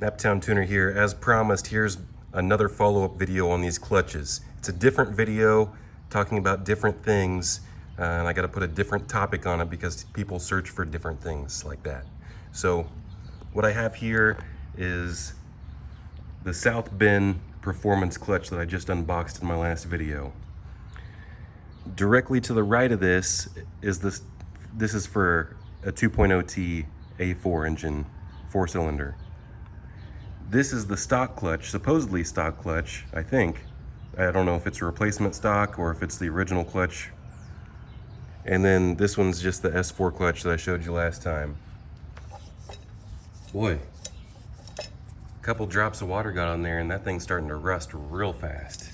Naptown Tuner here. As promised, here's another follow-up video on these clutches. It's a different video talking about different things, and I got to put a different topic on it because people search for different things like that. So what I have here is the South Bend performance clutch that I just unboxed in my last video. Directly to the right of this is this is for a 2.0T A4 engine, 4-cylinder. This is the stock clutch, supposedly stock clutch, I think. I don't know if it's a replacement stock or if it's the original clutch. And then this one's just the S4 clutch that I showed you last time. Boy, a couple drops of water got on there and that thing's starting to rust real fast.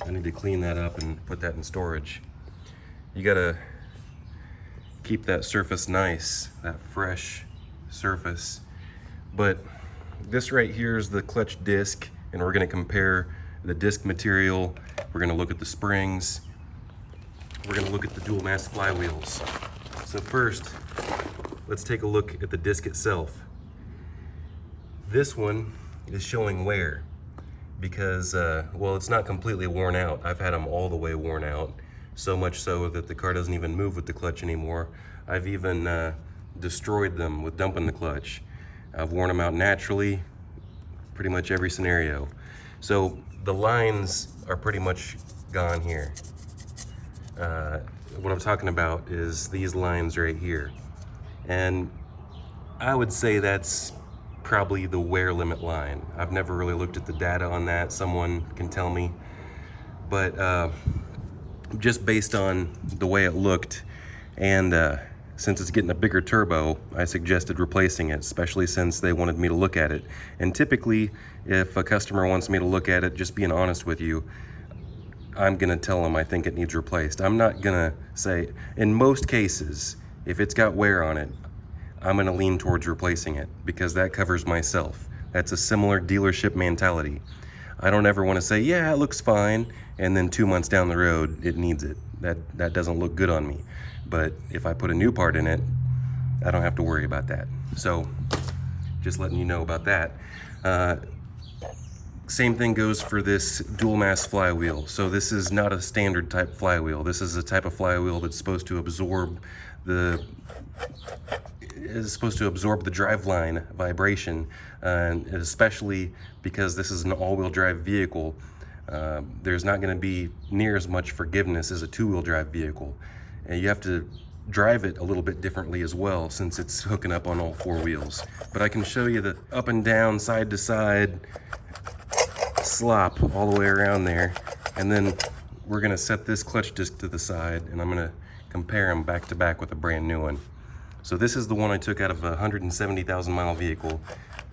I need to clean that up and put that in storage. You gotta keep that surface nice, that fresh surface. But this right here is the clutch disc, and we're going to compare the disc material. We're going to look at the springs. We're going to look at the dual mass flywheels. So first, let's take a look at the disc itself. This one is showing wear because, well, it's not completely worn out. I've had them all the way worn out, so much so that the car doesn't even move with the clutch anymore. I've even destroyed them with dumping the clutch. I've worn them out naturally, pretty much every scenario. So the lines are pretty much gone here. What I'm talking about is these lines right here. And I would say that's probably the wear limit line. I've never really looked at the data on that. Someone can tell me. But just based on the way it looked, and since it's getting a bigger turbo, I suggested replacing it, especially since they wanted me to look at it. And typically, if a customer wants me to look at it, just being honest with you, I'm gonna tell them I think it needs replaced. I'm not gonna say, in most cases, if it's got wear on it, I'm gonna lean towards replacing it because that covers myself. That's a similar dealership mentality. I don't ever wanna say, yeah, it looks fine, and then 2 months down the road, it needs it. That doesn't look good on me. But if I put a new part in it, I don't have to worry about that. So just letting you know about that. Same thing goes for this dual mass flywheel. So this is not a standard type flywheel. This is a type of flywheel that's supposed to absorb the driveline vibration, and especially because this is an all-wheel drive vehicle. There's not going to be near as much forgiveness as a two-wheel drive vehicle. And you have to drive it a little bit differently as well since it's hooking up on all four wheels. But I can show you the up and down, side to side slop all the way around there. And then we're gonna set this clutch disc to the side and I'm gonna compare them back to back with a brand new one. So this is the one I took out of a 170,000 mile vehicle.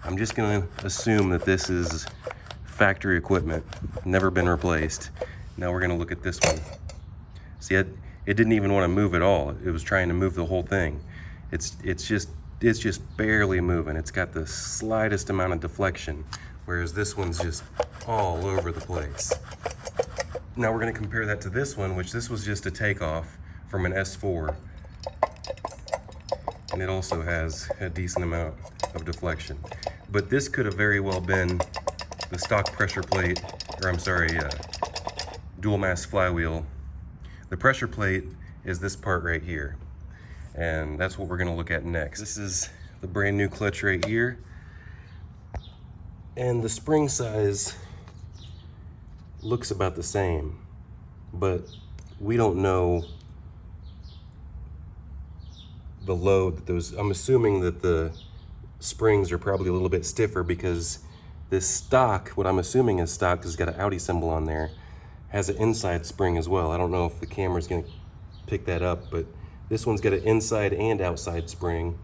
I'm just gonna assume that this is factory equipment, never been replaced. Now we're gonna look at this one. See, it didn't even want to move at all. It was trying to move the whole thing. It's just barely moving. It's got the slightest amount of deflection, whereas this one's just all over the place. Now we're going to compare that to this one, which this was just a takeoff from an S4, and it also has a decent amount of deflection. But this could have very well been the stock pressure plate, or I'm sorry, dual mass flywheel. The pressure plate is this part right here, and that's what we're going to look at next. This is the brand new clutch right here, and the spring size looks about the same, but we don't know the load that those, I'm assuming that the springs are probably a little bit stiffer because this stock, what I'm assuming is stock, has got an Audi symbol on there, has an inside spring as well. I don't know if the camera's gonna pick that up, but this one's got an inside and outside spring.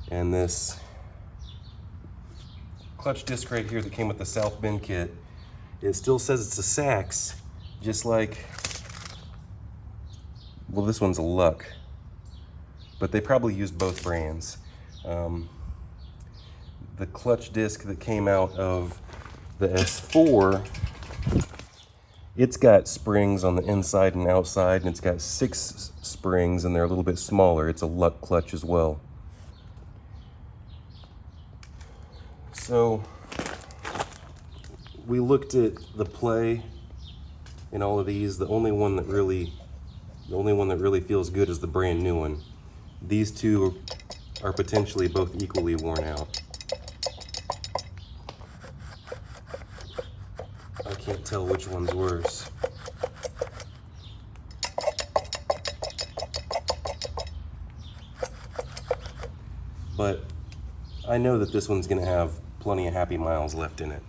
And this clutch disc right here that came with the South Bend kit, it still says it's a Sachs, just like, well, this one's a Luck, but they probably used both brands. The clutch disc that came out of the S4, it's got springs on the inside and outside, and it's got 6 springs, and they're a little bit smaller. It's a Luck clutch as well. So we looked at the play in all of these. The only one that really feels good is the brand new one. These two are potentially both equally worn out. I can't tell which one's worse. But I know that this one's gonna have plenty of happy miles left in it.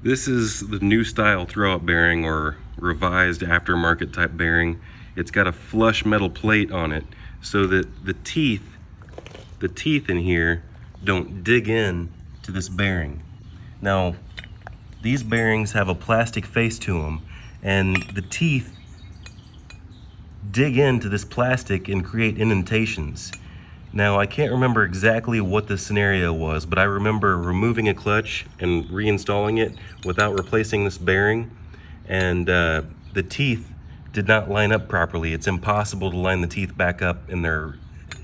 This is the new style throwout bearing, or revised aftermarket type bearing. It's got a flush metal plate on it so that the teeth in here don't dig in to this bearing. Now, these bearings have a plastic face to them, and the teeth dig into this plastic and create indentations. Now, I can't remember exactly what the scenario was, but I remember removing a clutch and reinstalling it without replacing this bearing, and the teeth did not line up properly. It's impossible to line the teeth back up in their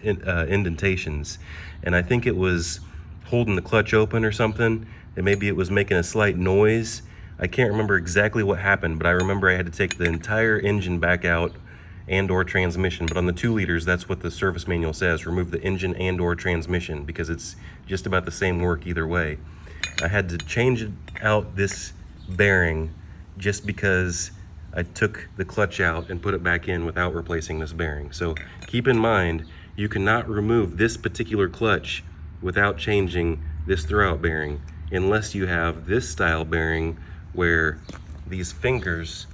indentations. And I think it was holding the clutch open or something, and maybe it was making a slight noise. I can't remember exactly what happened, but I remember I had to take the entire engine back out and/or transmission. But on the 2 liters, that's what the service manual says: remove the engine and/or transmission, because it's just about the same work either way. I had to change out this bearing just because I took the clutch out and put it back in without replacing this bearing. So keep in mind, you cannot remove this particular clutch without changing this throwout bearing, unless you have this style bearing where these fingers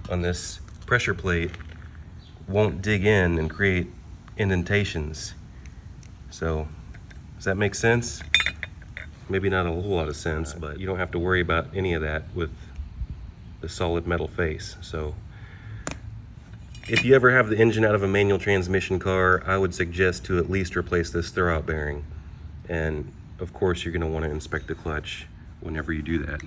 on this pressure plate won't dig in and create indentations. So, does that make sense? Maybe not a whole lot of sense, but you don't have to worry about any of that with the solid metal face. So, if you ever have the engine out of a manual transmission car, I would suggest to at least replace this throwout bearing. And of course, you're going to want to inspect the clutch whenever you do that.